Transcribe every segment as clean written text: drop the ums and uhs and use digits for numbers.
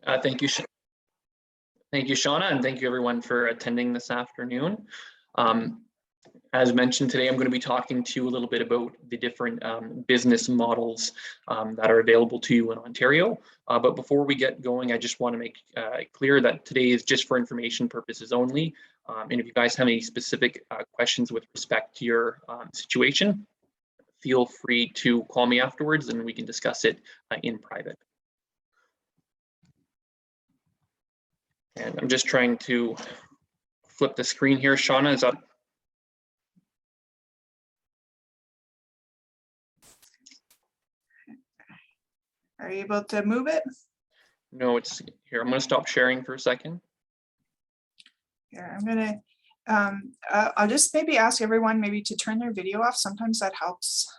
Thank you, Shauna, and thank you everyone for attending this afternoon. Um, as mentioned today, I'm going to be talking to you a little bit about the different business models that are available to you in Ontario. But before we get going, I just want to make clear that today is just for information purposes only. And if you guys have any specific questions with respect to your situation, feel free to call me afterwards and we can discuss it in private. And I'm just trying to flip the screen here. Shauna, is that? Are you able to move it? No, it's here. I'm going to stop sharing for a second. Yeah, I'm gonna, I'll just maybe ask everyone maybe to turn their video off. Sometimes that helps.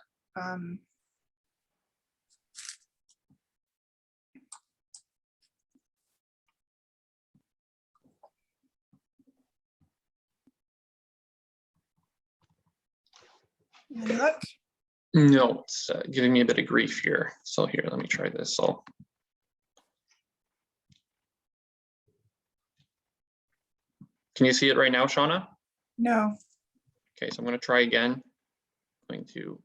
Any luck? No, it's giving me a bit of grief here. So here, let me try this. So can you see it right now, Shauna? No. Okay, so I'm going to try again. I'm going to.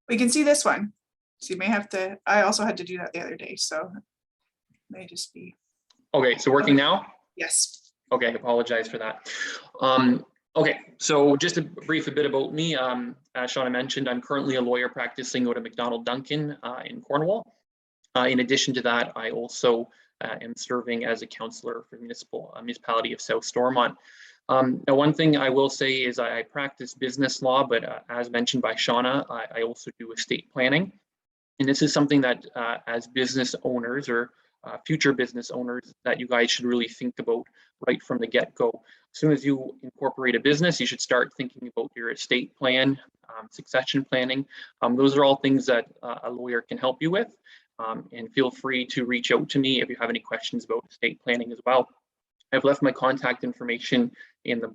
We can see this one. So you may have to, I also had to do that the other day, so it may just be. Okay, so working now? Yes. Okay, I apologize for that. Okay, so just a brief bit about me. As Shauna mentioned, I'm currently a lawyer practicing out of McDonald Duncan in Cornwall. In addition to that, I also am serving as a councillor for the municipality of South Stormont. Now, one thing I will say is I practice business law, but as mentioned by Shauna, I also do estate planning. And this is something that as business owners or future business owners that you guys should really think about right from the get-go. As soon as you incorporate a business, you should start thinking about your estate plan, succession planning. Those are all things that a lawyer can help you with. And feel free to reach out to me if you have any questions about estate planning as well. I've left my contact information in the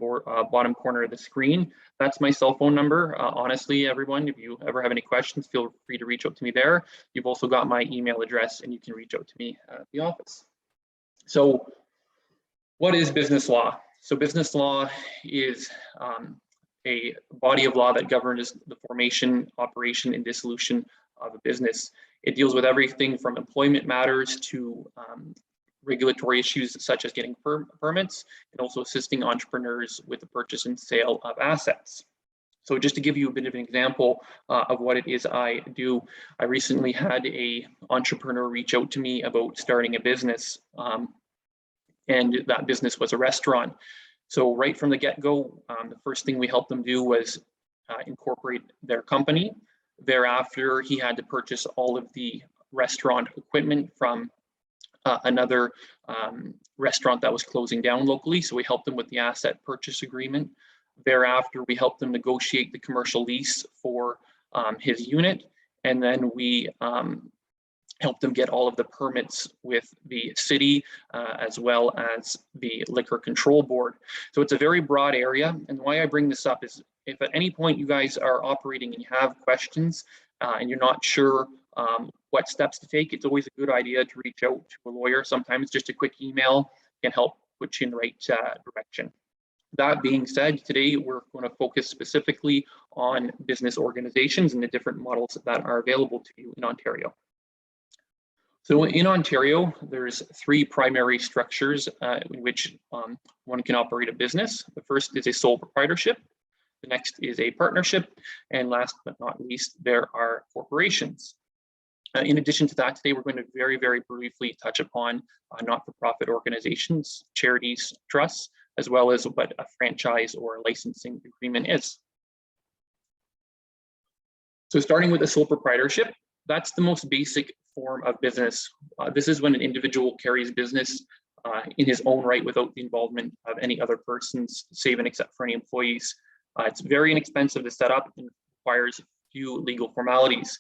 bottom corner of the screen. That's my cell phone number. Honestly, everyone, if you ever have any questions, feel free to reach out to me there. You've also got my email address and you can reach out to me at the office. So what is business law? So business law is a body of law that governs the formation, operation, and dissolution of a business. It deals with everything from employment matters to regulatory issues such as getting permits and also assisting entrepreneurs with the purchase and sale of assets. So just to give you a bit of an example of what it is I do, I recently had an entrepreneur reach out to me about starting a business, and that business was a restaurant. So right from the get-go, the first thing we helped them do was incorporate their company. Thereafter, he had to purchase all of the restaurant equipment from another restaurant that was closing down locally. So we helped them with the asset purchase agreement. Thereafter, we helped them negotiate the commercial lease for his unit. And then we helped them get all of the permits with the city as well as the Liquor Control Board. So it's a very broad area. And why I bring this up is if at any point you guys are operating and you have questions and you're not sure what steps to take, it's always a good idea to reach out to a lawyer. Sometimes just a quick email can help put you in the right direction. That being said, today we're going to focus specifically on business organizations and the different models that are available to you in Ontario. So in Ontario, there's three primary structures in which one can operate a business. The first is a sole proprietorship. The next is a partnership. And last but not least, there are corporations. In addition to that, today we're going to very, very briefly touch upon not-for-profit organizations, charities, trusts, as well as what a franchise or a licensing agreement is. So starting with a sole proprietorship, that's the most basic form of business. This is when an individual carries business in his own right without the involvement of any other persons, save and except for any employees. It's very inexpensive to set up and requires few legal formalities.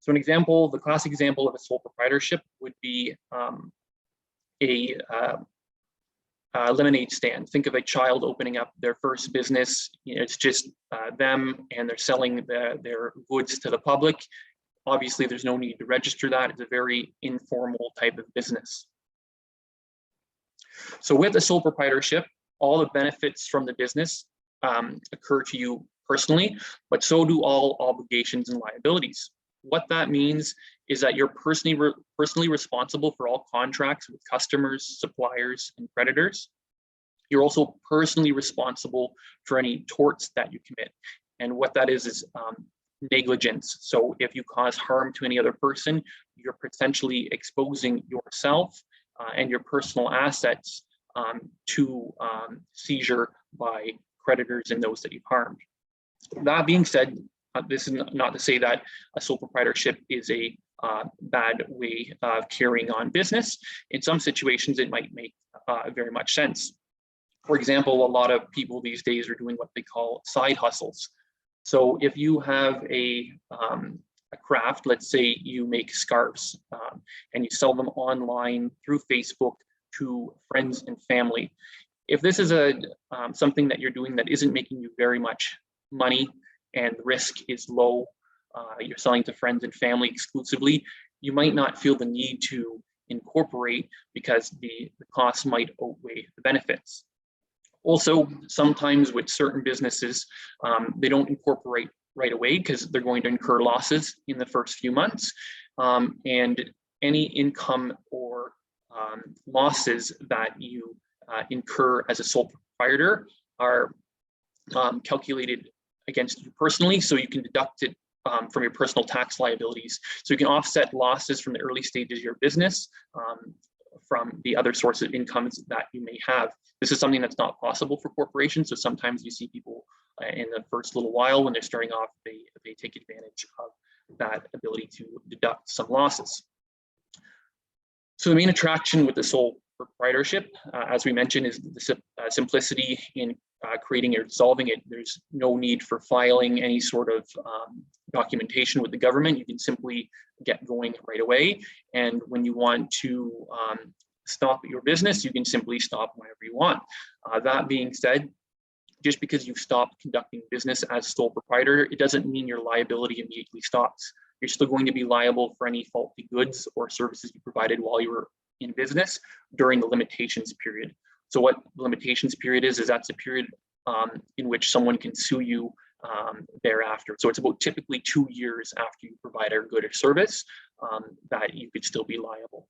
So an example, the classic example of a sole proprietorship would be a lemonade stand. Think of a child opening up their first business. You know, it's just them and they're selling their goods to the public. Obviously, there's no need to register that. It's a very informal type of business. So with a sole proprietorship, all the benefits from the business occur to you personally, but so do all obligations and liabilities. What that means is that you're personally responsible for all contracts with customers, suppliers, and creditors. You're also personally responsible for any torts that you commit. And what that is negligence. So if you cause harm to any other person, you're potentially exposing yourself and your personal assets to seizure by creditors and those that you've harmed. That being said, this is not to say that a sole proprietorship is a bad way of carrying on business. In some situations, it might make very much sense. For example, a lot of people these days are doing what they call side hustles. So if you have a craft, let's say you make scarves and you sell them online through Facebook to friends and family. If this is something that you're doing that isn't making you very much money and the risk is low, you're selling to friends and family exclusively, you might not feel the need to incorporate because the costs might outweigh the benefits. Also, sometimes with certain businesses, they don't incorporate right away because they're going to incur losses in the first few months. And any income or losses that you incur as a sole proprietor are calculated against you personally, so you can deduct it from your personal tax liabilities. So you can offset losses from the early stages of your business from the other source of incomes that you may have. This is something that's not possible for corporations. So sometimes you see people in the first little while when they're starting off, they take advantage of that ability to deduct some losses. So the main attraction with the sole proprietorship, as we mentioned, is the simplicity in creating or solving it. There's no need for filing any sort of documentation with the government. You can simply get going right away. And when you want to stop your business, you can simply stop whenever you want. That being said, just because you've stopped conducting business as sole proprietor, it doesn't mean your liability immediately stops. You're still going to be liable for any faulty goods or services you provided while you were in business during the limitations period. So what the limitations period is that's a period in which someone can sue you thereafter. So it's about typically 2 years after you provide a good or service that you could still be liable.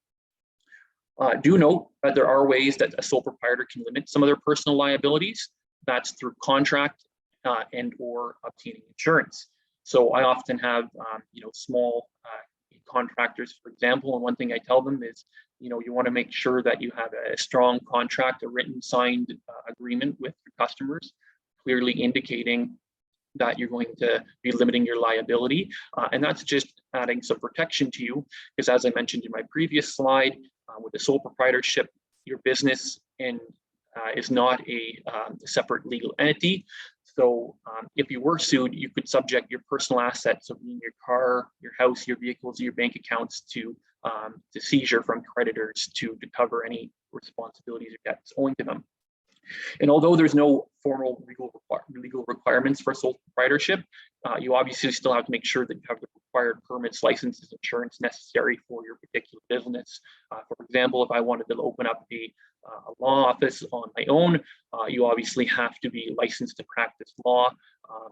Do note that there are ways that a sole proprietor can limit some of their personal liabilities. That's through contract and or obtaining insurance. So I often have small contractors, for example, and one thing I tell them is, you want to make sure that you have a strong contract, a written signed agreement with your customers, clearly indicating that you're going to be limiting your liability. And that's just adding some protection to you, because as I mentioned in my previous slide, with the sole proprietorship, your business is not a separate legal entity. So if you were sued, you could subject your personal assets, so meaning your car, your house, your vehicles, your bank accounts to seizure from creditors to cover any responsibilities or debts owing to them. And although there's no formal legal requirements for sole proprietorship, you obviously still have to make sure that you have the required permits, licenses, insurance necessary for your particular business. For example, if I wanted to open up a law office on my own, you obviously have to be licensed to practice law,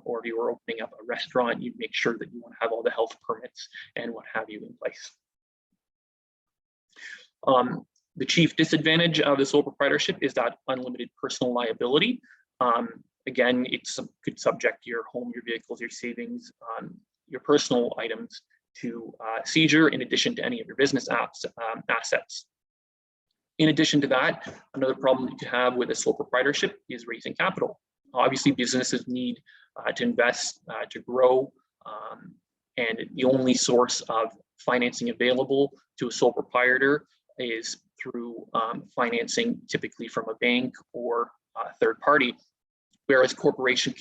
or if you were opening up a restaurant, you make sure that you want to have all the health permits and what have you in place. The chief disadvantage of the sole proprietorship is that unlimited personal liability. Again, it could subject your home, your vehicles, your savings, your personal items to seizure in addition to any of your business assets. In addition to that, another problem that you have with a sole proprietorship is raising capital. Obviously, businesses need to invest to grow, and the only source of financing available to a sole proprietor is through financing, typically from a bank or a third party, whereas corporations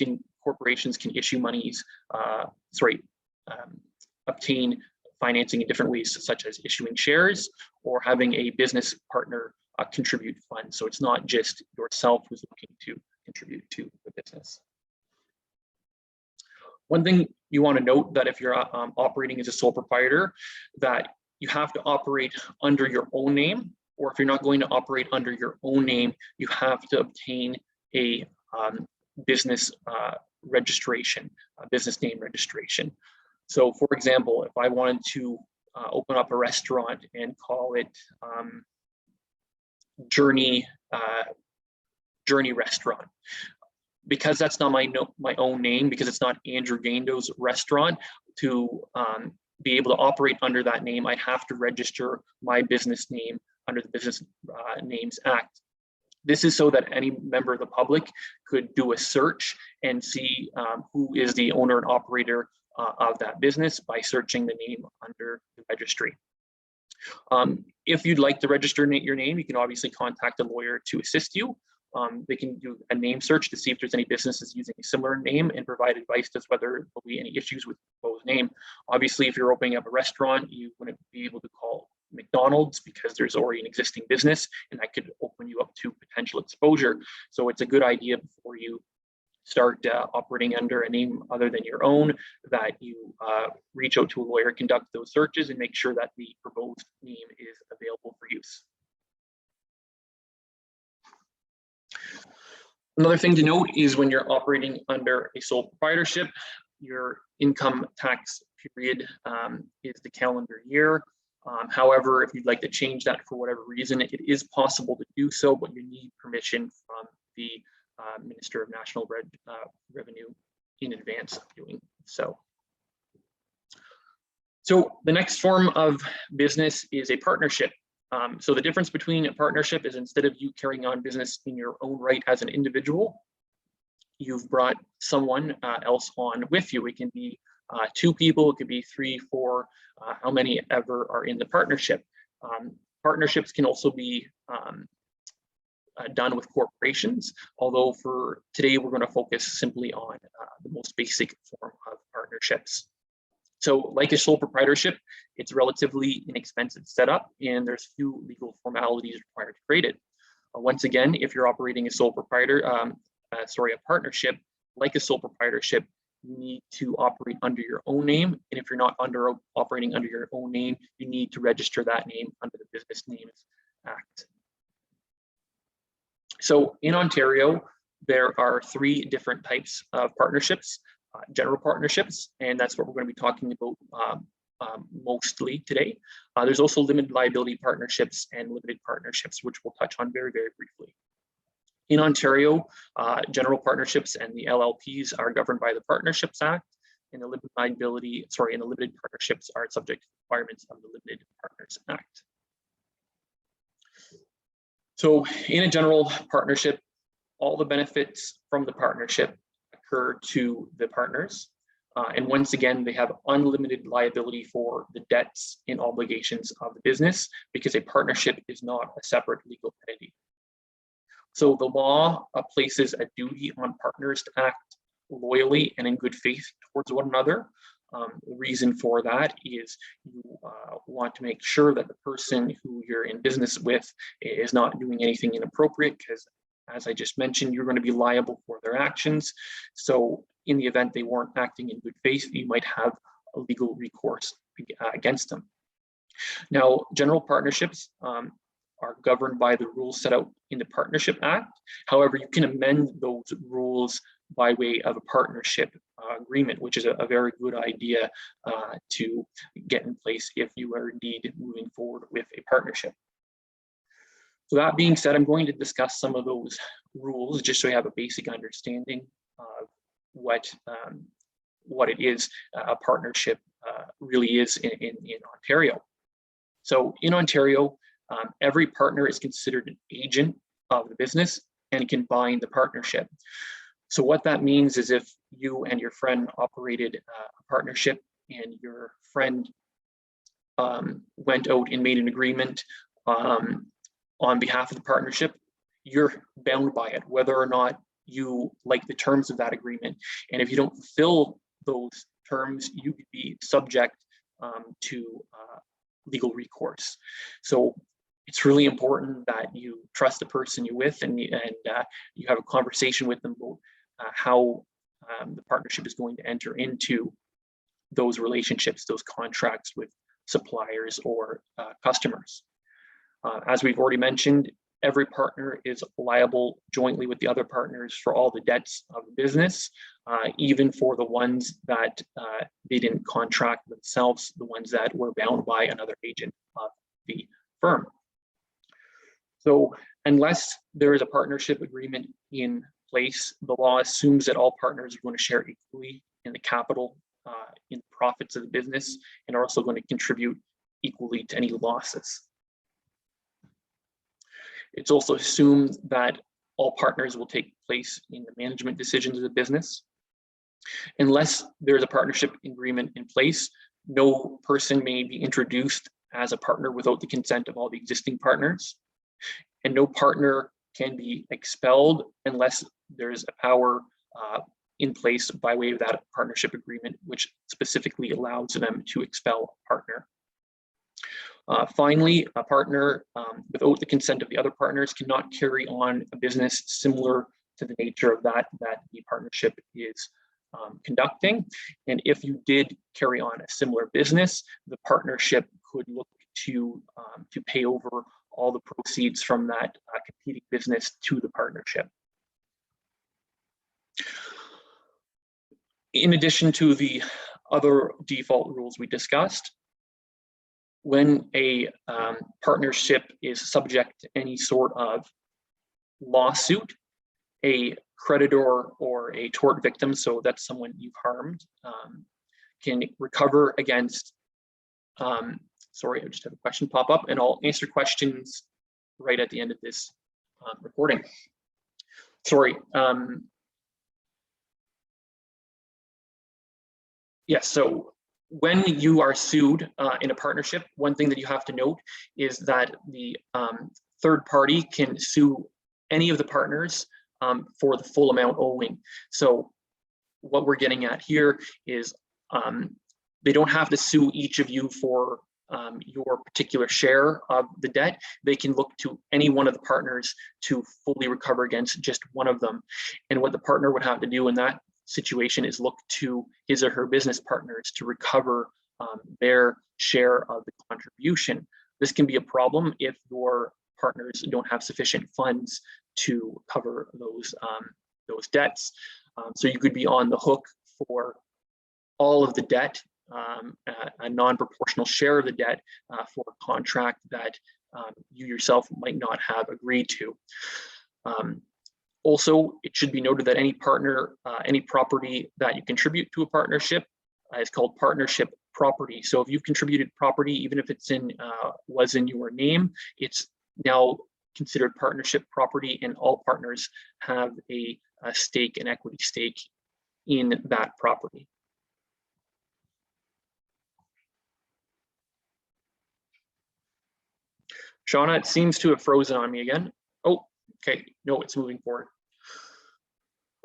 can issue monies, obtain financing in different ways, such as issuing shares or having a business partner contribute funds. So it's not just yourself who's looking to contribute to the business. One thing You want to note that if you're operating as a sole proprietor, that you have to operate under your own name, or if you're not going to operate under your own name, you have to obtain a business registration, a business name registration. So for example, if I wanted to open up a restaurant and call it Journey Restaurant, because that's not my own name, because it's not Andrew Gaindo's restaurant, to be able to operate under that name, I have to register my business name under the Business Names Act. This is so that any member of the public could do a search and see who is the owner and operator of that business by searching the name under the registry. If you'd like to register your name, you can obviously contact a lawyer to assist you. They can do a name search to see if there's any businesses using a similar name and provide advice as whether there will be any issues with the proposed name. Obviously, if you're opening up a restaurant, you wouldn't be able to call McDonald's because there's already an existing business, and that could open you up to potential exposure. So it's a good idea before you start operating under a name other than your own, that you reach out to a lawyer, conduct those searches, and make sure that the proposed name is available for use. Another thing to note is when you're operating under a sole proprietorship, your income tax period is the calendar year. However, if you'd like to change that for whatever reason, it is possible to do so, but you need permission from the Minister of National Revenue in advance of doing so. So the next form of business is a partnership. So the difference between a partnership is, instead of you carrying on business in your own right as an individual, you've brought someone else on with you. It can be 2 people, it could be 3, 4, how many ever are in the partnership. Partnerships can also be done with corporations, although for today we're going to focus simply on the most basic form of partnerships. So like a sole proprietorship, it's relatively inexpensive setup, and there's few legal formalities required to create it. Once again, if you're operating a sole proprietor, a partnership, like a sole proprietorship, you need to operate under your own name. And if you're not operating under your own name, you need to register that name under the Business Names Act. So in Ontario, there are 3 different types of partnerships. General partnerships, and that's what we're going to be talking about mostly today. There's also limited liability partnerships and limited partnerships, which we'll touch on very, very briefly. In Ontario, general partnerships and the LLPs are governed by the Partnerships Act, and the limited partnerships are subject to requirements of the Limited Partners Act. So in a general partnership, all the benefits from the partnership occur to the partners. And once again, they have unlimited liability for the debts and obligations of the business, because a partnership is not a separate legal entity. So the law places a duty on partners to act loyally and in good faith towards one another. The reason for that is you want to make sure that the person who you're in business with is not doing anything inappropriate, because, as I just mentioned, you're going to be liable for their actions. So in the event they weren't acting in good faith, you might have a legal recourse against them. Now, general partnerships are governed by the rules set out in the Partnership Act. However, you can amend those rules by way of a partnership agreement, which is a very good idea to get in place if you are indeed moving forward with a partnership. So that being said, I'm going to discuss some of those rules just so you have a basic understanding of what it is a partnership really is in Ontario. So in Ontario, every partner is considered an agent of the business and can bind the partnership. So what that means is, if you and your friend operated a partnership and your friend went out and made an agreement on behalf of the partnership, you're bound by it, whether or not you like the terms of that agreement. And if you don't fulfill those terms, you could be subject to legal recourse. So it's really important that you trust the person you're with, and you have a conversation with them about how the partnership is going to enter into. those relationships, those contracts with suppliers or customers. As we've already mentioned, every partner is liable jointly with the other partners for all the debts of the business, even for the ones that they didn't contract themselves, the ones that were bound by another agent of the firm. So unless there is a partnership agreement in place, the law assumes that all partners are going to share equally in the capital, in profits of the business, and are also going to contribute equally to any losses. It's also assumed that all partners will take place in the management decisions of the business. Unless there's a partnership agreement in place, no person may be introduced as a partner without the consent of all the existing partners. And no partner can be expelled unless there's a power in place by way of that partnership agreement, which specifically allows them to expel a partner. Finally, a partner without the consent of the other partners cannot carry on a business similar to the nature of that the partnership is conducting. And if you did carry on a similar business, the partnership could look to pay over all the proceeds from that competing business to the partnership. In addition to the other default rules we discussed, when a partnership is subject to any sort of lawsuit, a creditor or a tort victim, so that's someone you've harmed, can recover against, sorry, I just had a question pop up, and I'll answer questions right at the end of this recording. Sorry. Yes, so when you are sued in a partnership, one thing that you have to note is that the third party can sue any of the partners for the full amount owing. So what we're getting at here is they don't have to sue each of you for your particular share of the debt. They can look to any one of the partners to fully recover against just one of them. And what the partner would have to do in that situation is look to his or her business partners to recover their share of the contribution. This can be a problem if your partners don't have sufficient funds to cover those debts. So you could be on the hook for all of the debt, a non-proportional share of the debt for a contract that you yourself might not have agreed to. Also, it should be noted that any partner, any property that you contribute to a partnership is called partnership property. So if you've contributed property, even if it's was in your name, it's now considered partnership property, and all partners have a stake, an equity stake in that property. Shauna, it seems to have frozen on me again. Oh, okay, no, it's moving forward.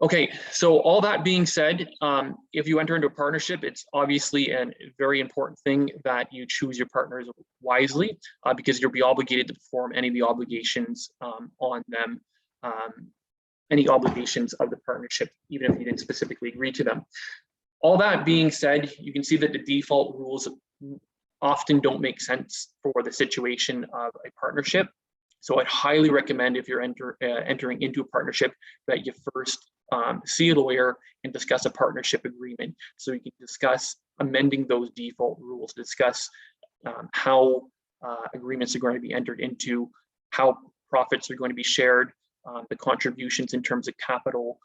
Okay, so all that being said, if you enter into a partnership, it's obviously a very important thing that you choose your partners wisely, because you'll be obligated to perform any of the obligations on them, any obligations of the partnership, even if you didn't specifically agree to them. All that being said, you can see that the default rules often don't make sense for the situation of a partnership. So I'd highly recommend, if you're entering into a partnership, that you first see a lawyer and discuss a partnership agreement, so you can discuss amending those default rules, discuss how agreements are going to be entered into, how profits are going to be shared, the contributions in terms of capital,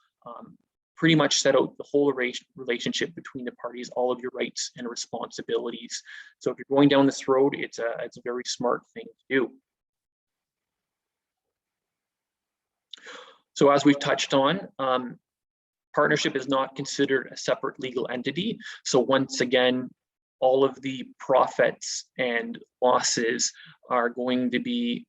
pretty much set out the whole relationship between the parties, all of your rights and responsibilities. So if you're going down this road, it's a very smart thing to do. So as we've touched on, partnership is not considered a separate legal entity. So once again, all of the profits and losses are going to be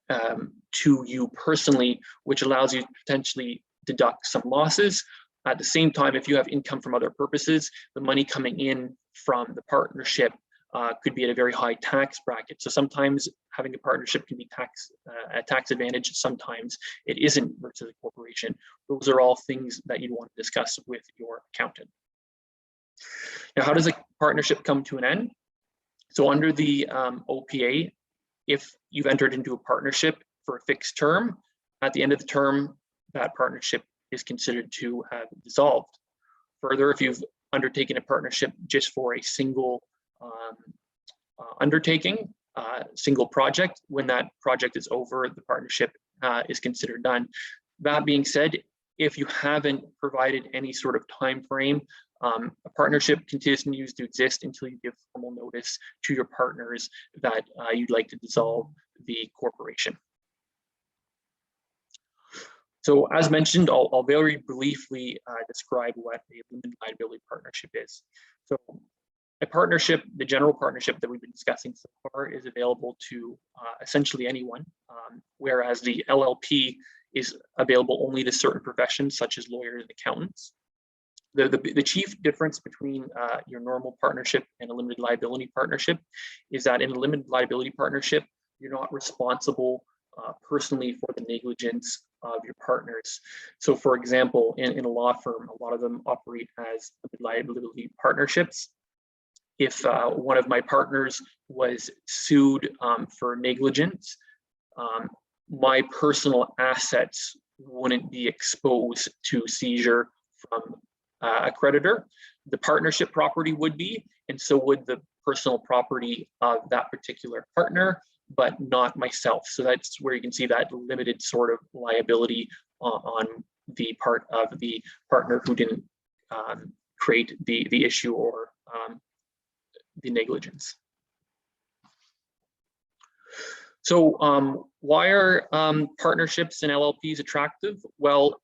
to you personally, which allows you to potentially deduct some losses. At the same time, if you have income from other purposes, the money coming in from the partnership could be at a very high tax bracket. So sometimes having a partnership can be a tax advantage, sometimes it isn't versus a corporation. Those are all things that you'd want to discuss with your accountant. Now, how does a partnership come to an end? So under the OPA, if you've entered into a partnership for a fixed term, at the end of the term, that partnership is considered to have dissolved. Further, if you've undertaken a partnership just for a single undertaking, single project, when that project is over, the partnership is considered done. That being said, if you haven't provided any sort of time frame, a partnership continues to exist until you give formal notice to your partners that you'd like to dissolve the corporation. So as mentioned, I'll very briefly describe what a limited liability partnership is. So a partnership, the general partnership that we've been discussing so far, is available to essentially anyone, whereas the LLP is available only to certain professions such as lawyers and accountants. The chief difference between your normal partnership and a limited liability partnership is that in a limited liability partnership, you're not responsible personally for the negligence of your partners. So for example, in a law firm, a lot of them operate as limited liability partnerships. If one of my partners was sued for negligence, my personal assets wouldn't be exposed to seizure from a creditor. The partnership property would be, and so would the personal property of that particular partner, but not myself. So that's where you can see that limited sort of liability on the part of the partner who didn't create the issue or the negligence. So why are partnerships and LLPs attractive? Well,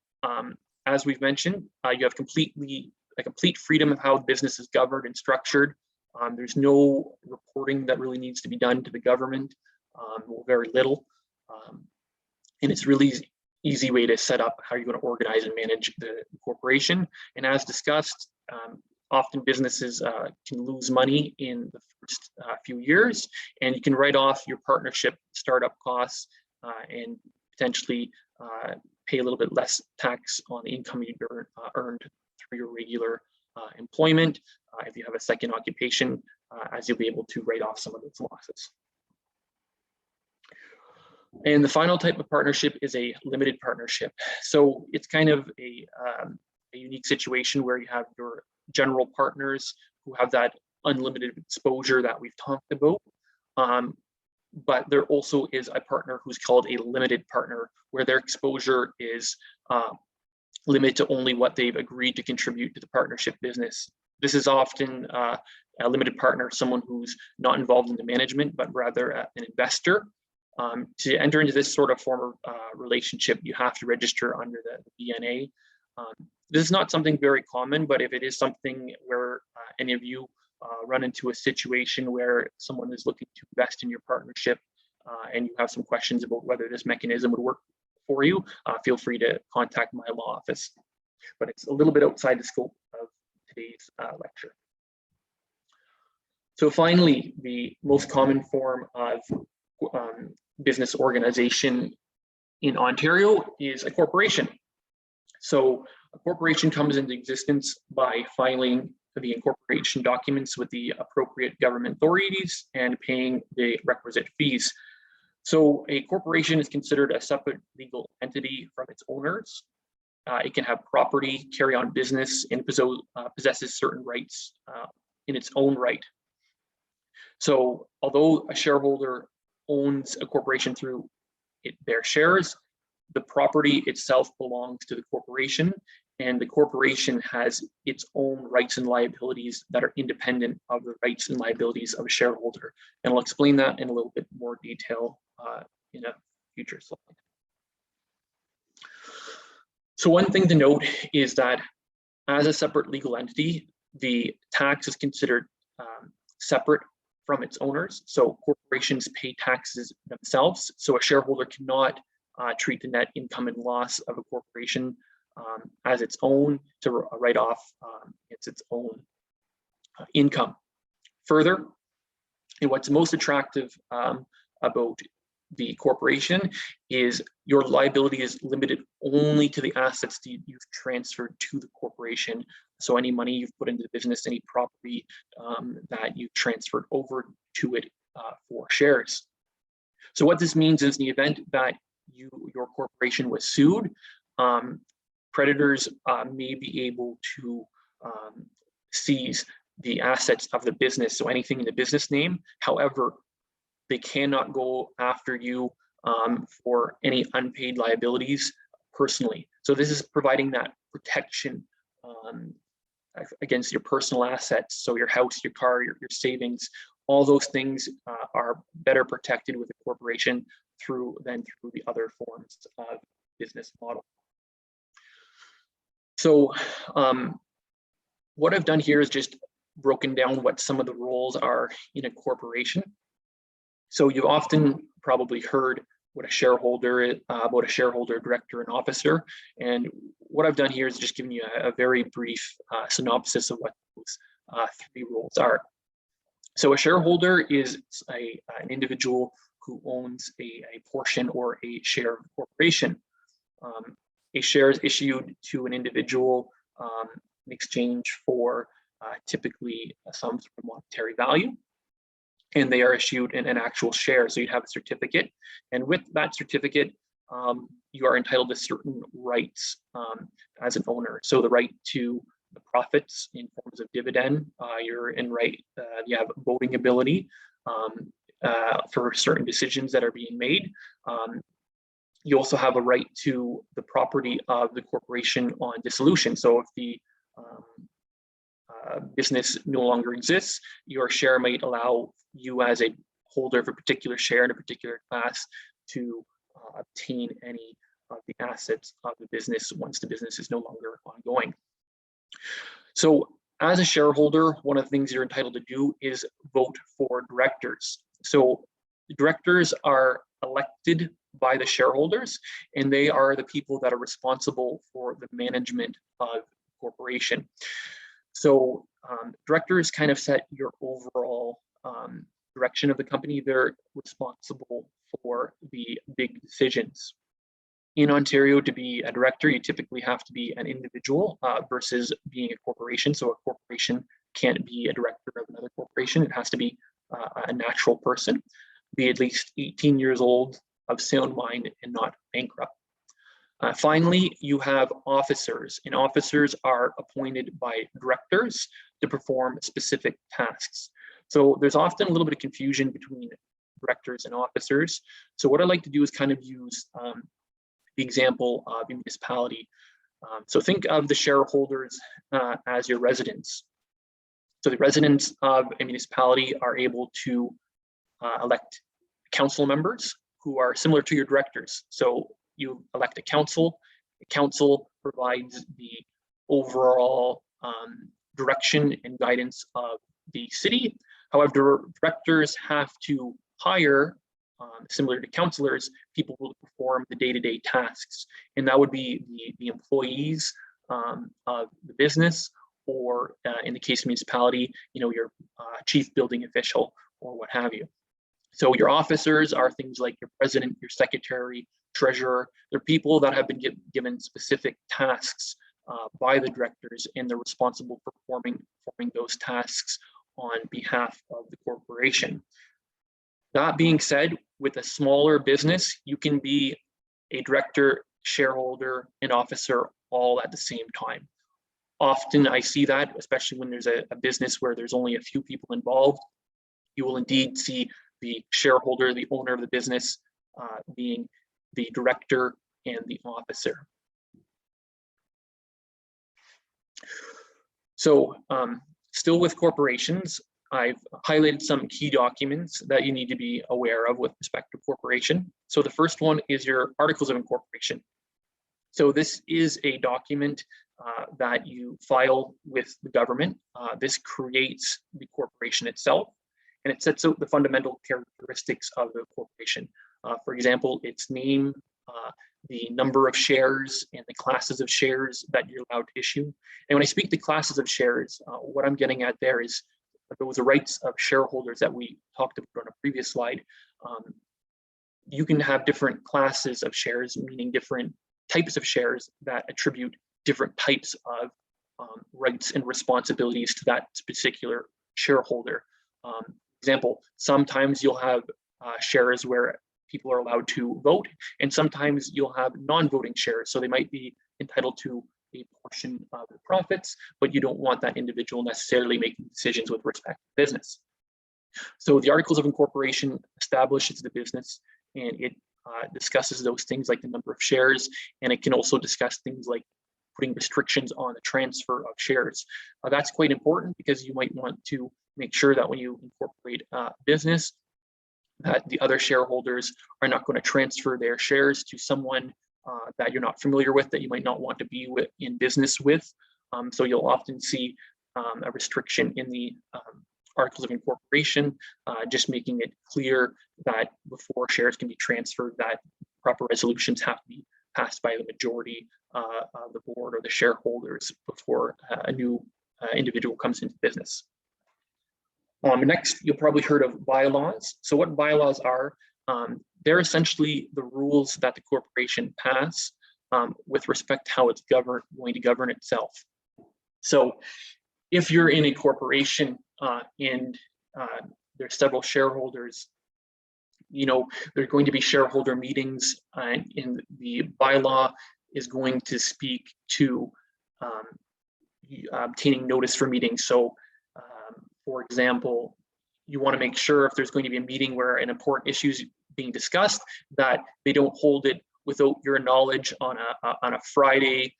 as we've mentioned, you have complete freedom of how the business is governed and structured. There's no reporting that really needs to be done to the government, or very little. And it's really easy way to set up how you're going to organize and manage the corporation. And as discussed, often businesses can lose money in the first few years, and you can write off your partnership startup costs and potentially pay a little bit less tax on the income you earned through your regular employment. If you have a second occupation, as you'll be able to write off some of those losses. And the final type of partnership is a limited partnership. So it's kind of a unique situation where you have your general partners who have that unlimited exposure that we've talked about. But there also is a partner who's called a limited partner, where their exposure is limited to only what they've agreed to contribute to the partnership business. This is often a limited partner, someone who's not involved in the management, but rather an investor. To enter into this sort of form of relationship, you have to register under the BNA. This is not something very common, but if it is something where any of you run into a situation where someone is looking to invest in your partnership and you have some questions about whether this mechanism would work for you, feel free to contact my law office. But it's a little bit outside the scope of today's lecture. So finally, the most common form of business organization in Ontario is a corporation. So a corporation comes into existence by filing the incorporation documents with the appropriate government authorities and paying the requisite fees. So a corporation is considered a separate legal entity from its owners. It can have property, carry on business, and possesses certain rights in its own right. So although a shareholder owns a corporation through their shares, the property itself belongs to the corporation, and the corporation has its own rights and liabilities that are independent of the rights and liabilities of a shareholder. And I'll explain that in a little bit more detail in a future slide. So one thing to note is that as a separate legal entity, the tax is considered separate from its owners. So corporations pay taxes themselves. So a shareholder cannot treat the net income and loss of a corporation as its own to write off its own income. Further, and what's most attractive about the corporation is your liability is limited only to the assets that you've transferred to the corporation, So any money you've put into the business, any property that you transferred over to it for shares. So what this means is, in the event that your corporation was sued, creditors may be able to seize the assets of the business, so anything in the business name. However, they cannot go after you for any unpaid liabilities personally. So this is providing that protection against your personal assets. So your house, your car, your savings, all those things are better protected with a corporation than through the other forms of business model. So what I've done here is just broken down what some of the roles are in a corporation. So you've often probably heard what a shareholder is, about a shareholder, director, and officer. And what I've done here is just giving you a very brief synopsis of what those three roles are. So a shareholder is an individual who owns a portion or a share of a corporation. A share is issued to an individual in exchange for typically some sort of monetary value, and they are issued in an actual share. So you have a certificate, and with that certificate, you are entitled to certain rights as an owner. So the right to the profits in forms of dividend, you're in right, you have voting ability for certain decisions that are being made. You also have a right to the property of the corporation on dissolution. So if the business no longer exists, your share might allow you as a holder of a particular share in a particular class to obtain any of the assets of the business once the business is no longer ongoing. So as a shareholder, one of the things you're entitled to do is vote for directors. So directors are elected by the shareholders, and they are the people that are responsible for the management of the corporation. So directors kind of set your overall direction of the company. They're responsible for the big decisions. In Ontario, to be a director, you typically have to be an individual versus being a corporation. So a corporation can't be a director of another corporation. It has to be a natural person, be at least 18 years old, of sound mind, and not bankrupt. Finally, you have officers, and officers are appointed by directors to perform specific tasks. So there's often a little bit of confusion between directors and officers. So what I like to do is kind of use the example of a municipality. So think of the shareholders as your residents. So the residents of a municipality are able to elect council members who are similar to your directors. So you elect a council. The council provides the overall direction and guidance of the city. However, directors have to hire, similar to councillors, people who will perform the day-to-day tasks. And that would be the employees of the business, or in the case of municipality, your chief building official or what have you. So your officers are things like your president, your secretary, treasurer. They're people that have been given specific tasks by the directors, and they're responsible for performing those tasks on behalf of the corporation. That being said, with a smaller business, you can be a director, shareholder, and officer all at the same time. Often I see that, especially when there's a business where there's only a few people involved. You will indeed see the shareholder, the owner of the business, being the director and the officer. So still with corporations, I've highlighted some key documents that you need to be aware of with respect to corporation. So the first one is your Articles of Incorporation. So this is a document that you file with the government. This creates the corporation itself, and it sets out the fundamental characteristics of the corporation. For example, its name, the number of shares, and the classes of shares that you're allowed to issue. And when I speak to classes of shares, what I'm getting at there is those rights of shareholders that we talked about on a previous slide. You can have different classes of shares, meaning different types of shares that attribute different types of rights and responsibilities to that particular shareholder. Example, sometimes you'll have shares where people are allowed to vote, and sometimes you'll have non-voting shares. So they might be entitled to a portion of the profits, but you don't want that individual necessarily making decisions with respect to business. So the Articles of Incorporation establishes the business, and it discusses those things like the number of shares, and it can also discuss things like putting restrictions on the transfer of shares. That's quite important because you might want to make sure that when you incorporate a business, that the other shareholders are not going to transfer their shares to someone that you're not familiar with, that you might not want to be in business with. So you'll often see a restriction in the Articles of Incorporation, just making it clear that before shares can be transferred, that proper resolutions have to be passed by the majority of the board or the shareholders before a new individual comes into business. Next, you'll probably heard of bylaws. So what bylaws are, they're essentially the rules that the corporation pass with respect to how it's going to govern itself. So if you're in a corporation and there's several shareholders, there's going to be shareholder meetings, and the bylaw is going to speak to obtaining notice for meetings. So for example, you want to make sure if there's going to be a meeting where an important issue is being discussed, that they don't hold it without your knowledge on a Friday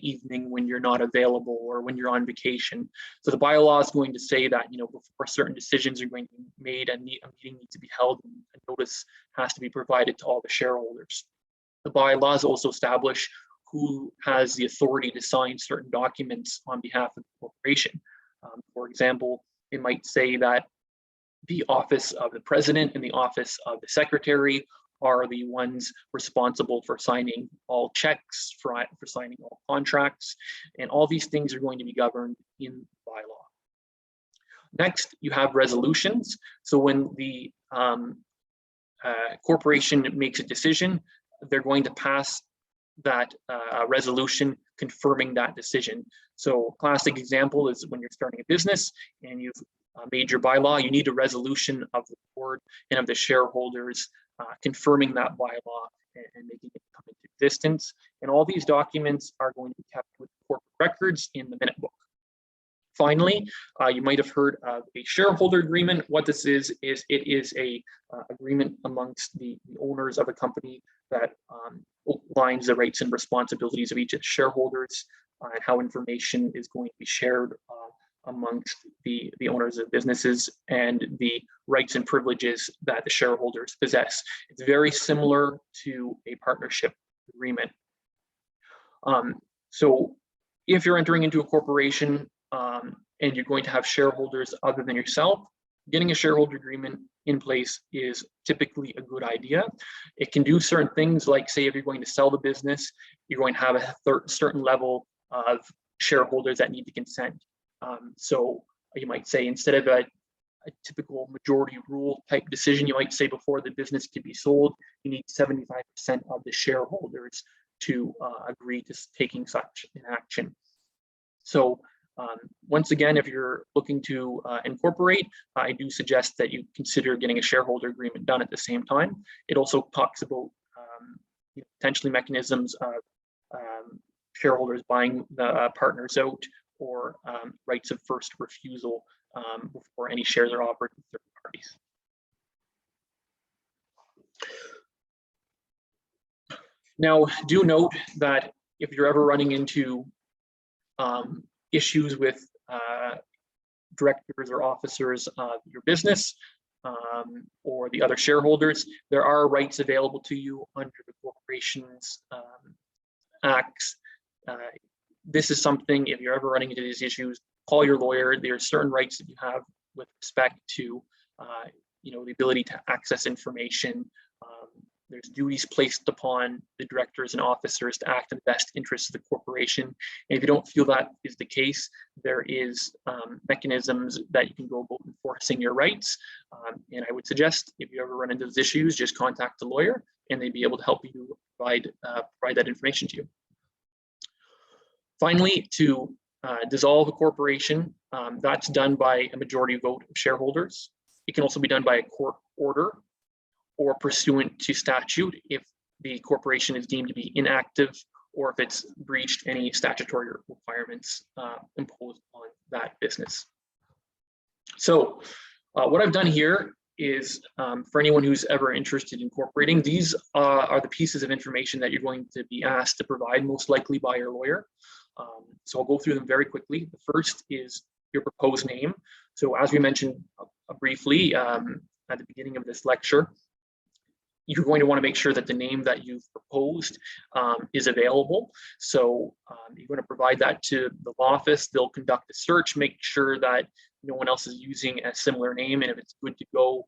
evening when you're not available or when you're on vacation. So the bylaw is going to say that before certain decisions are going to be made, a meeting needs to be held, and a notice has to be provided to all the shareholders. The bylaws also establish who has the authority to sign certain documents on behalf of the corporation. For example, it might say that the office of the president and the office of the secretary are the ones responsible for signing all checks, for signing all contracts, and all these things are going to be governed in bylaw. Next, you have resolutions. So when the corporation makes a decision, they're going to pass that resolution confirming that decision. So a classic example is when you're starting a business and you've made your bylaw, you need a resolution of the board and of the shareholders confirming that bylaw and making it come into existence. And all these documents are going to be kept with corporate records in the minute book. Finally, you might have heard of a shareholder agreement. What this is it is a agreement amongst the owners of a company that outlines the rights and responsibilities of each of the shareholders and how information is going to be shared amongst the owners of businesses and the rights and privileges that the shareholders possess. It's very similar to a partnership agreement. So if you're entering into a corporation and you're going to have shareholders other than yourself, getting a shareholder agreement in place is typically a good idea. It can do certain things, like say if you're going to sell the business, you're going to have a certain level of shareholders that need to consent. So you might say instead of a typical majority rule type decision, you might say before the business can be sold, you need 75% of the shareholders to agree to taking such an action. So once again, if you're looking to incorporate, I do suggest that you consider getting a shareholder agreement done at the same time. It also talks about potentially mechanisms of shareholders buying the partners out, or rights of first refusal before any shares are offered to third parties. Now, do note that if you're ever running into issues with directors or officers of your business or the other shareholders, there are rights available to you under the Corporations Acts. This is something, if you're ever running into these issues, call your lawyer. There are certain rights that you have with respect to the ability to access information. There's duties placed upon the directors and officers to act in the best interests of the corporation. And if you don't feel that is the case, there is mechanisms that you can go about enforcing your rights. And I would suggest if you ever run into those issues, just contact a lawyer and they'd be able to help you provide that information to you. Finally, to dissolve a corporation, that's done by a majority vote of shareholders. It can also be done by a court order or pursuant to statute if the corporation is deemed to be inactive or if it's breached any statutory requirements imposed on that business. So what I've done here is for anyone who's ever interested in incorporating, these are the pieces of information that you're going to be asked to provide, most likely by your lawyer. So I'll go through them very quickly. The first is your proposed name. So as we mentioned briefly at the beginning of this lecture, you're going to want to make sure that the name that you've proposed is available. So you're going to provide that to the law office. They'll conduct a search, make sure that no one else is using a similar name. And if it's good to go,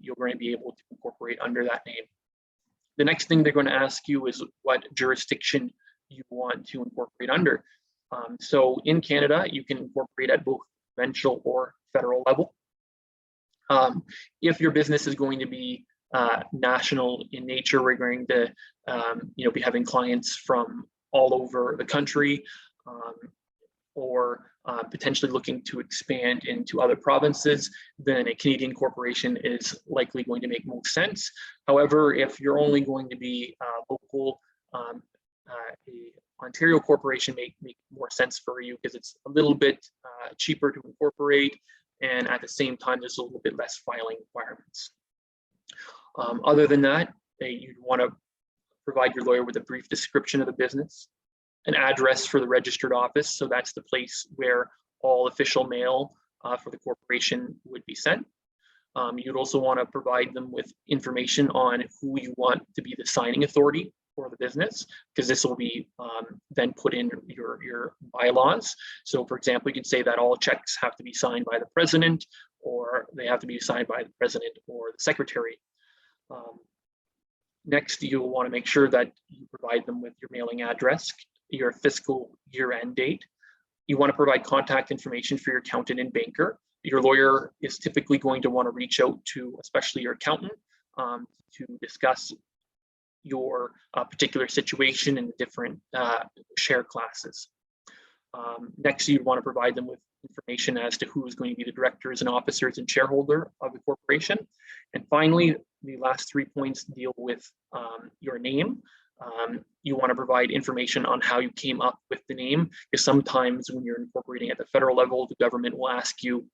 you're going to be able to incorporate under that name. The next thing they're going to ask you is what jurisdiction you want to incorporate under. So in Canada, you can incorporate at both provincial or federal level. If your business is going to be national in nature, we're going to be having clients from all over the country, or potentially looking to expand into other provinces, then a Canadian corporation is likely going to make most sense. However, if you're only going to be local, a Ontario corporation may make more sense for you because it's a little bit cheaper to incorporate, and at the same time, there's a little bit less filing requirements. Other than that, you'd want to provide your lawyer with a brief description of the business, an address for the registered office. So that's the place where all official mail for the corporation would be sent. You'd also want to provide them with information on who you want to be the signing authority for the business, because this will be then put in your bylaws. So for example, you can say that all checks have to be signed by the president, or they have to be signed by the president or the secretary. Next, you'll want to make sure that you provide them with your mailing address, your fiscal year-end date. You want to provide contact information for your accountant and banker. Your lawyer is typically going to want to reach out to, especially your accountant, to discuss your particular situation in the different share classes. Next, you want to provide them with information as to who is going to be the directors and officers and shareholder of the corporation. And finally, the last 3 points deal with your name. You want to provide information on how you came up with the name, because sometimes when you're incorporating at the federal level, the government will ask you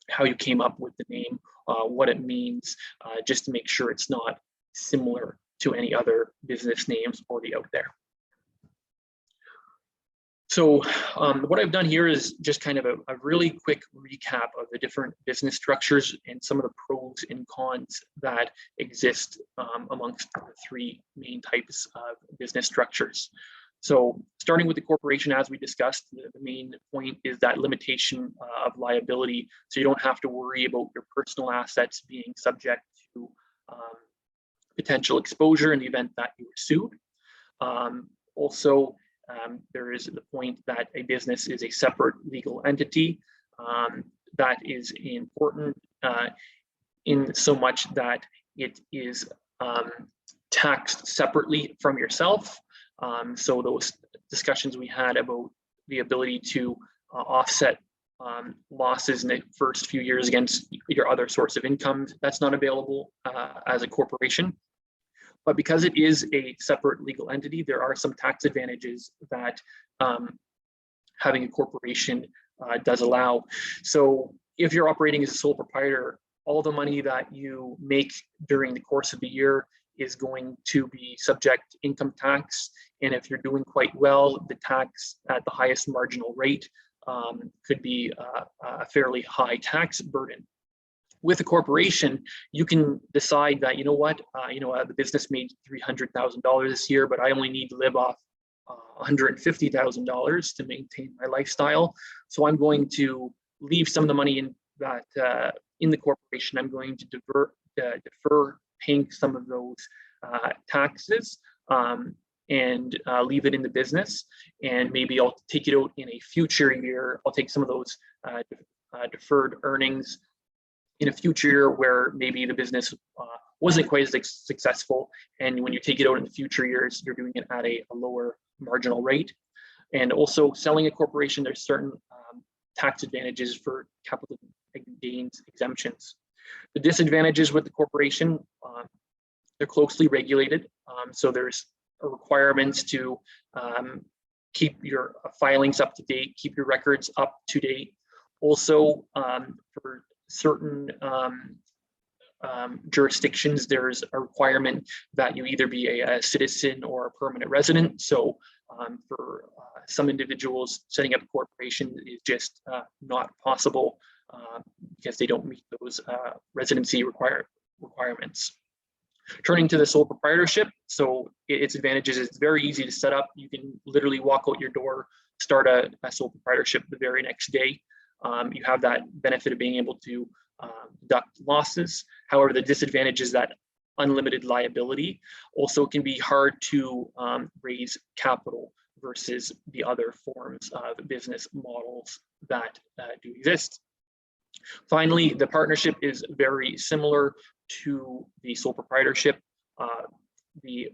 how you came up with the name, what it means, just to make sure it's not similar to any other business names already out there. So what I've done here is just kind of a really quick recap of the different business structures and some of the pros and cons that exist amongst the 3 main types of business structures. So starting with the corporation, as we discussed, the main point is that limitation of liability. So you don't have to worry about your personal assets being subject to potential exposure in the event that you were sued. Also, there is the point that a business is a separate legal entity. That is important in so much that it is taxed separately from yourself. So those discussions we had about the ability to offset losses in the first few years against your other source of income, that's not available as a corporation. But because it is a separate legal entity, there are some tax advantages that having a corporation does allow. So if you're operating as a sole proprietor, all the money that you make during the course of the year is going to be subject to income tax. And if you're doing quite well, the tax at the highest marginal rate could be a fairly high tax burden. With a corporation, you can decide that, you know what, the business made $300,000 this year, but I only need to live off $150,000 to maintain my lifestyle. So I'm going to leave some of the money in that in the corporation. I'm going to defer paying some of those taxes and leave it in the business. And maybe I'll take it out in a future year. I'll take some of those deferred earnings in a future year where maybe the business wasn't quite as successful. And when you take it out in the future years, you're doing it at a lower marginal rate. And also selling a corporation, there's certain tax advantages for capital gains exemptions. The disadvantages with the corporation, they're closely regulated. So there's requirements to keep your filings up to date, keep your records up to date. Also, for certain jurisdictions, there's a requirement that you either be a citizen or a permanent resident. So for some individuals, setting up a corporation is just not possible because they don't meet those residency requirements. Turning to the sole proprietorship, so its advantages is very easy to set up. You can literally walk out your door, start a sole proprietorship the very next day. You have that benefit of being able to deduct losses. However, the disadvantage is that unlimited liability. Also, can be hard to raise capital versus the other forms of business models that do exist. Finally, the partnership is very similar to the sole proprietorship. The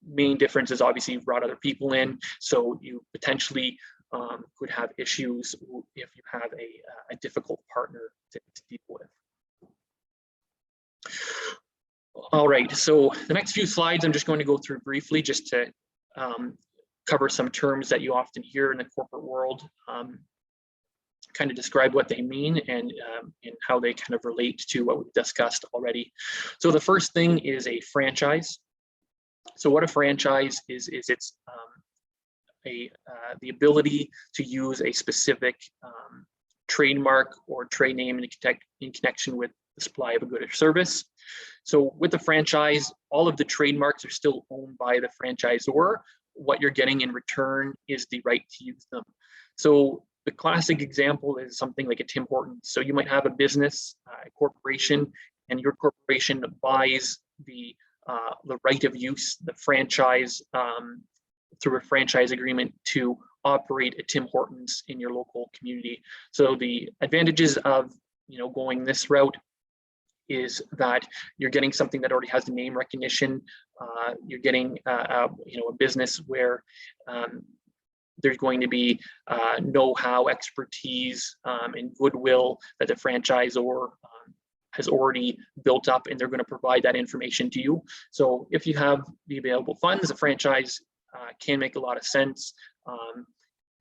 main difference is obviously you've brought other people in, so you potentially could have issues if you have a difficult partner to deal with. All right, so the next few slides I'm just going to go through briefly just to cover some terms that you often hear in the corporate world, kind of describe what they mean and how they kind of relate to what we've discussed already. So the first thing is a franchise. So what a franchise is it's the ability to use a specific trademark or trade name in connection with the supply of a good or service. So with the franchise, all of the trademarks are still owned by the franchisor. What you're getting in return is the right to use them. So the classic example is something like a Tim Hortons. So you might have a business, a corporation, and your corporation buys the right of use, the franchise, through a franchise agreement to operate a Tim Hortons in your local community. So the advantages of going this route is that you're getting something that already has the name recognition. You're getting a business where there's going to be know-how, expertise, and goodwill that the franchisor has already built up, and they're going to provide that information to you. So if you have the available funds, a franchise can make a lot of sense,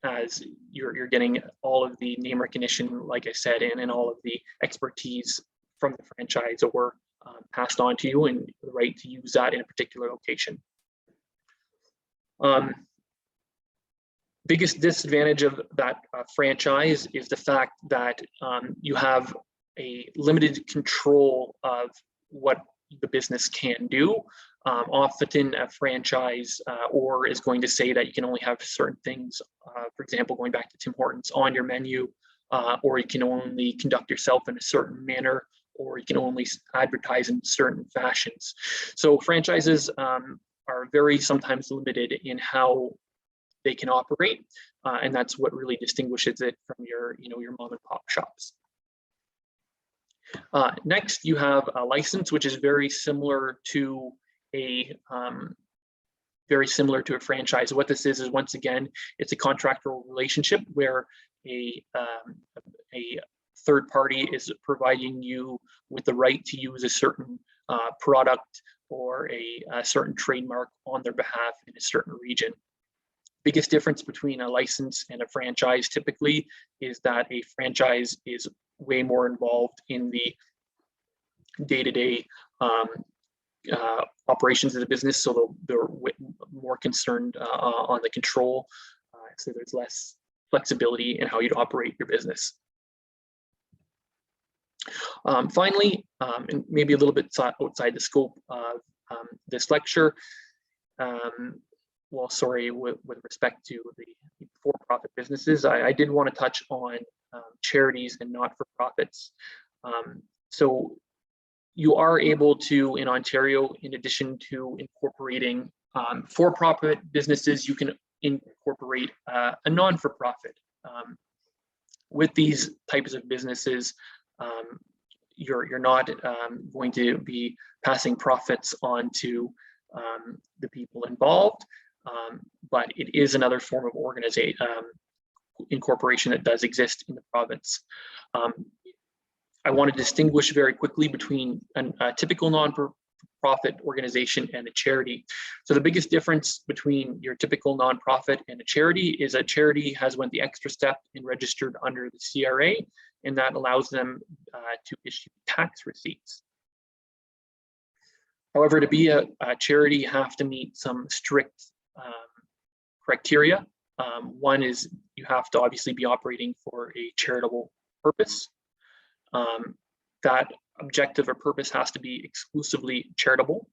as you're getting all of the name recognition, like I said, and all of the expertise from the franchisor passed on to you, and the right to use that in a particular location. Biggest disadvantage of that franchise is the fact that you have a limited control of what the business can do. Often a franchise or is going to say that you can only have certain things, for example, going back to Tim Hortons, on your menu, or you can only conduct yourself in a certain manner, or you can only advertise in certain fashions. So franchises are very sometimes limited in how they can operate, and that's what really distinguishes it from your mom and pop shops. Next, you have a license, which is very similar to a franchise. What this is once again, it's a contractual relationship where a third party is providing you with the right to use a certain product or a certain trademark on their behalf in a certain region. Biggest difference between a license and a franchise typically is that a franchise is way more involved in the day-to-day operations of the business, so they're more concerned on the control, so there's less flexibility in how you'd operate your business. Finally, and maybe a little bit outside the scope of this lecture, well, sorry, with respect to the for-profit businesses, I did want to touch on charities and not-for-profits. So you are able to, in Ontario, in addition to incorporating for-profit businesses, you can incorporate a non-for-profit. With these types of businesses, you're not going to be passing profits on to the people involved. but it is another form of incorporation that does exist in the province. I want to distinguish very quickly between a typical non-profit organization and a charity. So the biggest difference between your typical nonprofit and a charity is a charity has went the extra step and registered under the CRA, and that allows them to issue tax receipts. However, to be a charity, you have to meet some strict criteria. One is you have to obviously be operating for a charitable purpose. That objective or purpose has to be exclusively charitable,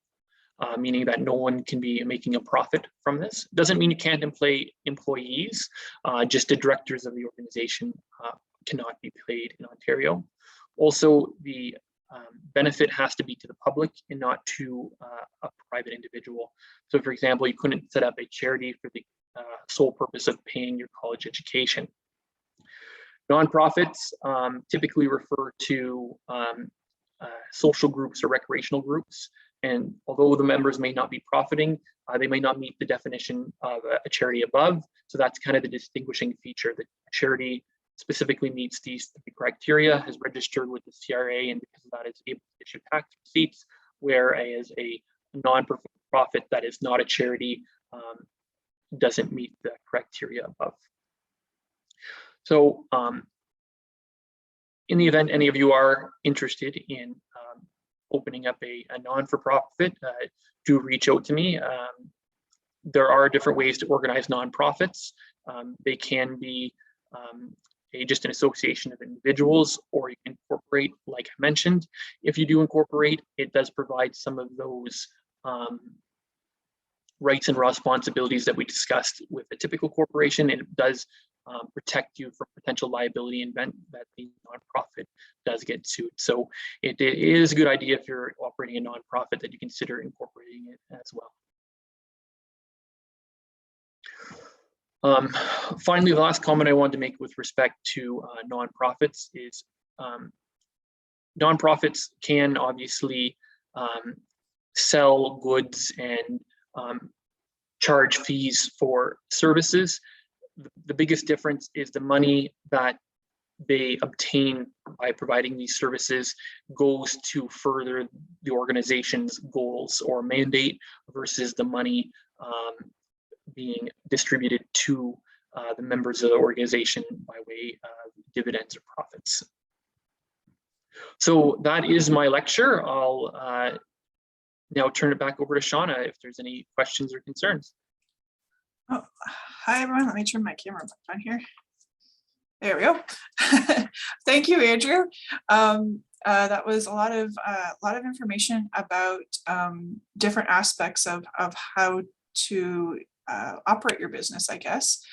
meaning that no one can be making a profit from this. Doesn't mean you can't employ employees, just the directors of the organization cannot be paid in Ontario. Also, the benefit has to be to the public and not to a private individual. So for example, you couldn't set up a charity for the sole purpose of paying your college education. Nonprofits typically refer to social groups or recreational groups, and although the members may not be profiting, they may not meet the definition of a charity above. So that's kind of the distinguishing feature, that charity specifically meets these three criteria, has registered with the CRA, and because of that is able to issue tax receipts, whereas a non-profit that is not a charity doesn't meet the criteria above. So in the event any of you are interested in opening up a non-for-profit, do reach out to me. There are different ways to organize nonprofits. They can be just an association of individuals, or you can incorporate, like I mentioned. If you do incorporate, it does provide some of those rights and responsibilities that we discussed with a typical corporation, and it does protect you from potential liability in event that the nonprofit does get sued. So it is a good idea if you're operating a nonprofit that you consider incorporating it as well. Finally, the last comment I wanted to make with respect to nonprofits is nonprofits can obviously sell goods and charge fees for services. The biggest difference is the money that they obtain by providing these services goes to further the organization's goals or mandate versus the money being distributed to the members of the organization by way of dividends or profits. So that is my lecture. I'll now turn it back over to Shauna if there's any questions or concerns. Oh, hi everyone. Let me turn my camera back on here. There we go. Thank you, Andrew. That was a lot of information about different aspects of how to operate your business, I guess.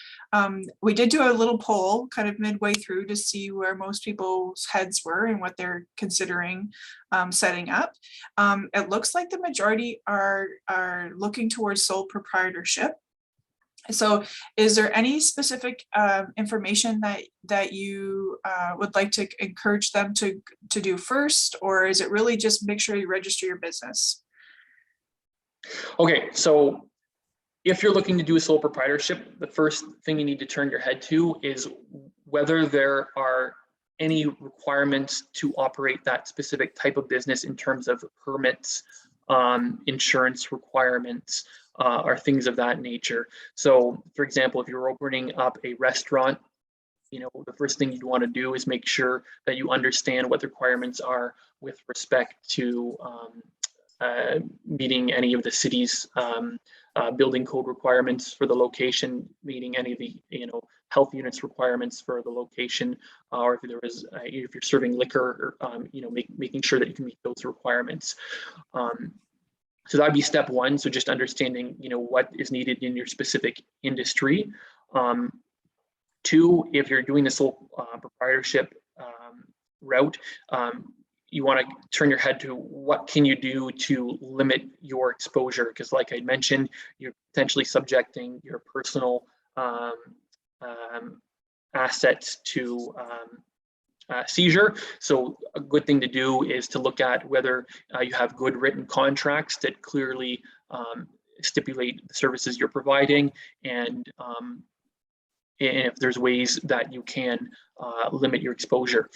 We did do a little poll kind of midway through to see where most people's heads were and what they're considering setting up. It looks like the majority are looking towards sole proprietorship. So is there any specific information that you would like to encourage them to do first, or is it really just make sure you register your business? Okay, so if you're looking to do a sole proprietorship, the first thing you need to turn your head to is whether there are any requirements to operate that specific type of business in terms of permits, insurance requirements, or things of that nature. So for example, if you're opening up a restaurant, the first thing you'd want to do is make sure that you understand what the requirements are with respect to meeting any of the city's building code requirements for the location, meeting any of the health units requirements for the location, or if you're serving liquor, making sure that you can meet those requirements. So that'd be step one. So just understanding, what is needed in your specific industry. Two, if you're doing the sole proprietorship route, you want to turn your head to what can you do to limit your exposure? Because like I mentioned, you're potentially subjecting your personal assets to seizure. So a good thing to do is to look at whether you have good written contracts that clearly stipulate the services you're providing, and if there's ways that you can limit your exposure.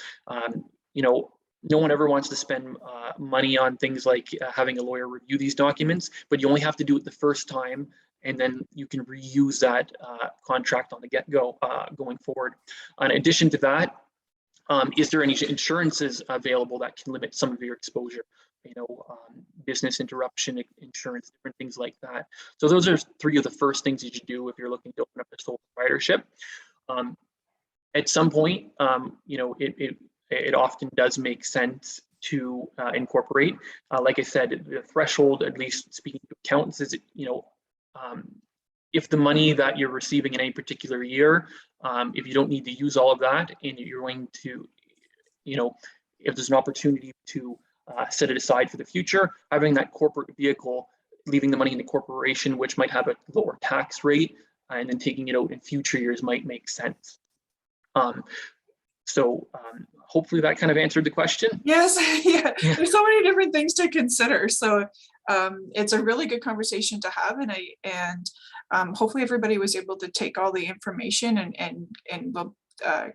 You know, no one ever wants to spend money on things like having a lawyer review these documents, but you only have to do it the first time, and then you can reuse that contract on the get-go going forward. In addition to that, is there any insurances available that can limit some of your exposure? You know, business interruption insurance, different things like that. So those are three of the first things you should do if you're looking to open up a sole proprietorship. At some point, you know, it often does make sense to incorporate. Like I said, the threshold, at least speaking to accountants, is, you know, if the money that you're receiving in any particular year, if you don't need to use all of that, and you're going to, you know, if there's an opportunity to set it aside for the future, having that corporate vehicle, leaving the money in the corporation, which might have a lower tax rate, and then taking it out in future years might make sense. So hopefully that kind of answered the question. Yes, yeah. There's so many different things to consider. So it's a really good conversation to have, and hopefully everybody was able to take all the information and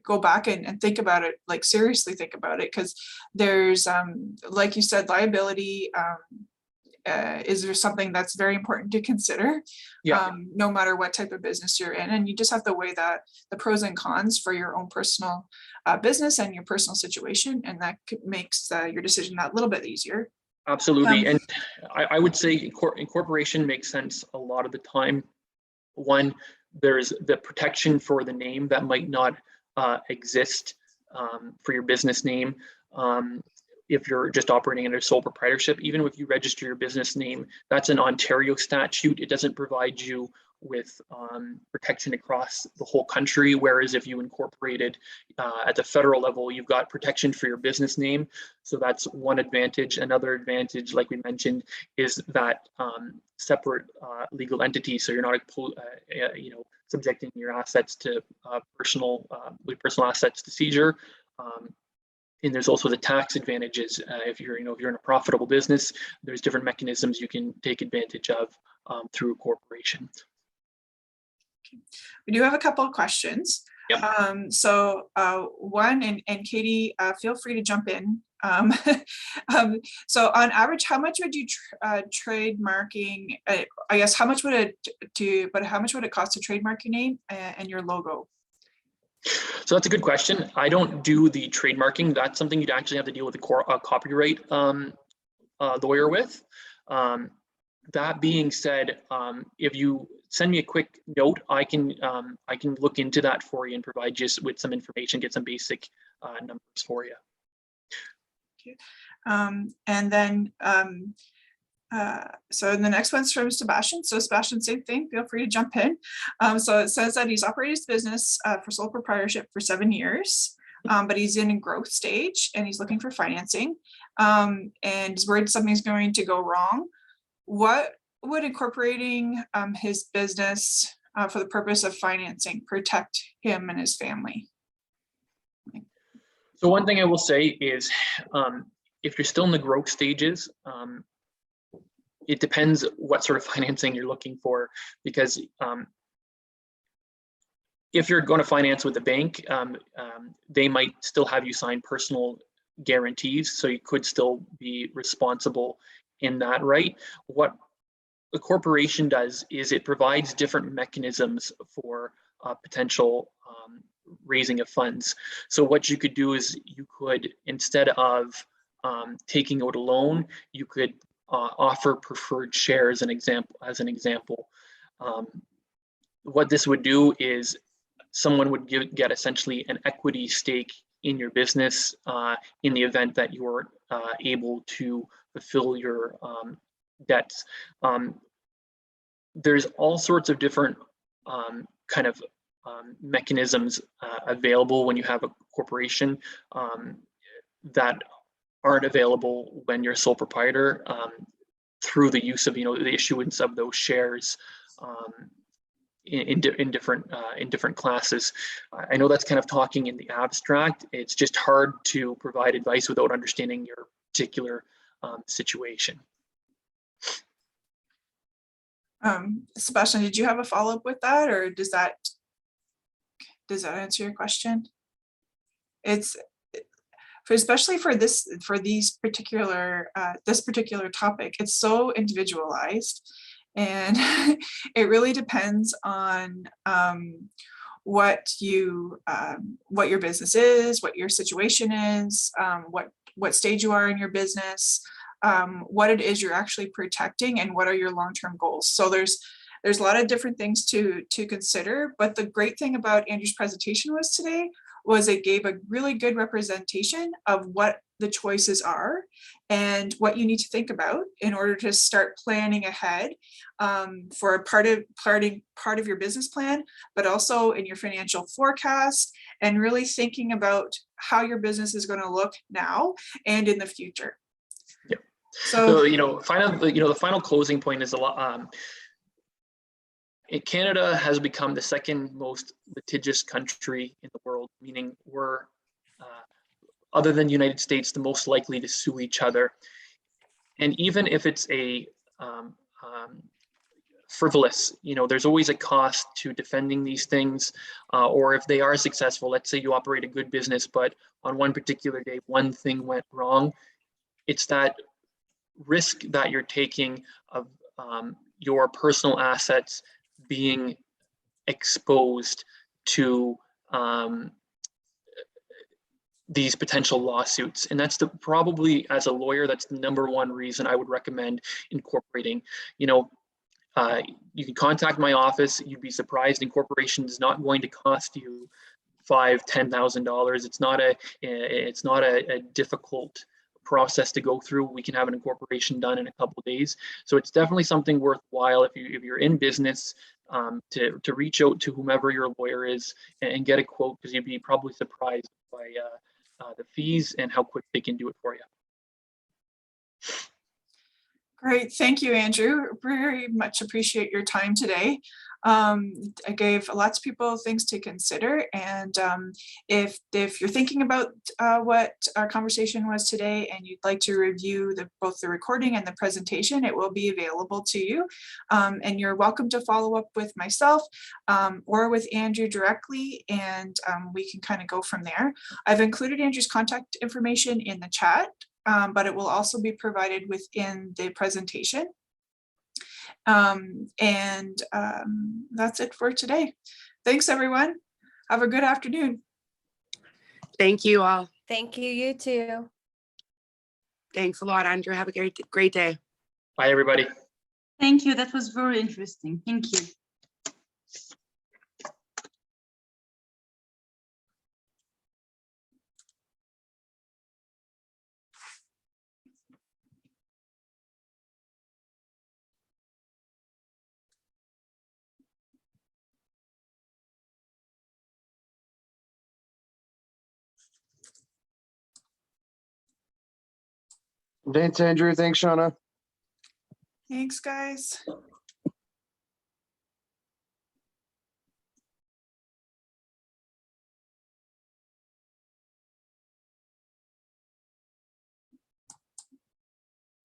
go back and think about it, like seriously think about it, because there's like you said, liability is there something that's very important to consider. Yeah. No matter what type of business you're in, and you just have to weigh that the pros and cons for your own personal business and your personal situation, and that makes your decision that little bit easier. Absolutely. And I would say incorporation makes sense a lot of the time. One, there's the protection for the name that might not exist for your business name. If you're just operating under sole proprietorship, even if you register your business name, that's an Ontario statute. It doesn't provide you with protection across the whole country. Whereas if you incorporated at the federal level, you've got protection for your business name. So that's one advantage. Another advantage, like we mentioned, is that separate legal entity. So you're not, you know, subjecting your assets to personal assets to seizure. And there's also the tax advantages. If you're in a profitable business, there's different mechanisms you can take advantage of through a corporation. We do have a couple of questions. Yep. So one, and Katie, feel free to jump in. So on average, how much would you trademarking? I guess how much would it cost to trademark your name and your logo? So that's a good question. I don't do the trademarking. That's something you'd actually have to deal with a copyright lawyer with. That being said, if you send me a quick note, I can look into that for you and provide you with some information, get some basic numbers for you. Okay. And then so the next one's from Sebastian. So Sebastian, same thing, feel free to jump in. So it says that he's operated his business for sole proprietorship for 7 years, but he's in a growth stage and he's looking for financing, and he's worried something's going to go wrong. What would incorporating his business for the purpose of financing protect him and his family? So one thing I will say is, if you're still in the growth stages, it depends what sort of financing you're looking for, because if you're going to finance with a bank, they might still have you sign personal guarantees, so you could still be responsible in that, right? What a corporation does is it provides different mechanisms for potential raising of funds. So what you could do is you could, instead of taking out a loan, you could offer preferred shares as an example. What this would do is someone would get essentially an equity stake in your business in the event that you're able to fulfill your debts. There's all sorts of different kind of mechanisms available when you have a corporation that aren't available when you're a sole proprietor, through the use of the issuance of those shares in different classes. I know that's kind of talking in the abstract. It's just hard to provide advice without understanding your particular situation. Sebastian, did you have a follow-up with that, or does that answer your question? It's especially for these particular this particular topic, it's so individualized, and it really depends on what your business is, what your situation is, what stage you are in your business, what it is you're actually protecting, and what are your long-term goals. So there's a lot of different things to consider, but the great thing about Andrew's presentation was it gave a really good representation of what the choices are and what you need to think about in order to start planning ahead for a part of your business plan, but also in your financial forecast, and really thinking about how your business is going to look now and in the future. Yeah. So the final closing point is a lot. Canada has become the second most litigious country in the world, meaning we're, other than the United States, the most likely to sue each other. And even if it's a frivolous, there's always a cost to defending these things, or if they are successful, let's say you operate a good business, but on one particular day, one thing went wrong, it's that risk that you're taking of your personal assets being exposed to these potential lawsuits. And that's probably, as a lawyer, that's the number one reason I would recommend incorporating. You can contact my office. You'd be surprised. Incorporation is not going to cost you $5,000–$10,000. It's not a difficult process to go through. We can have an incorporation done in a couple of days. So it's definitely something worthwhile if you're in business to reach out to whomever your lawyer is and get a quote, because you'd be probably surprised by the fees and how quick they can do it for you. Great, thank you, Andrew. Very much appreciate your time today. I gave lots of people things to consider, and if you're thinking about what our conversation was today and you'd like to review both the recording and the presentation, it will be available to you, and you're welcome to follow up with myself or with Andrew directly, and we can kind of go from there. I've included Andrew's contact information in the chat, but it will also be provided within the presentation. That's it for today. Thanks, everyone. Have a good afternoon. Thank you all. Thank you, you too. Thanks a lot, Andrew. Have a great day. Bye, everybody. Thank you. That was very interesting. Thank you. Thanks, Andrew. Thanks, Shauna. Thanks, guys.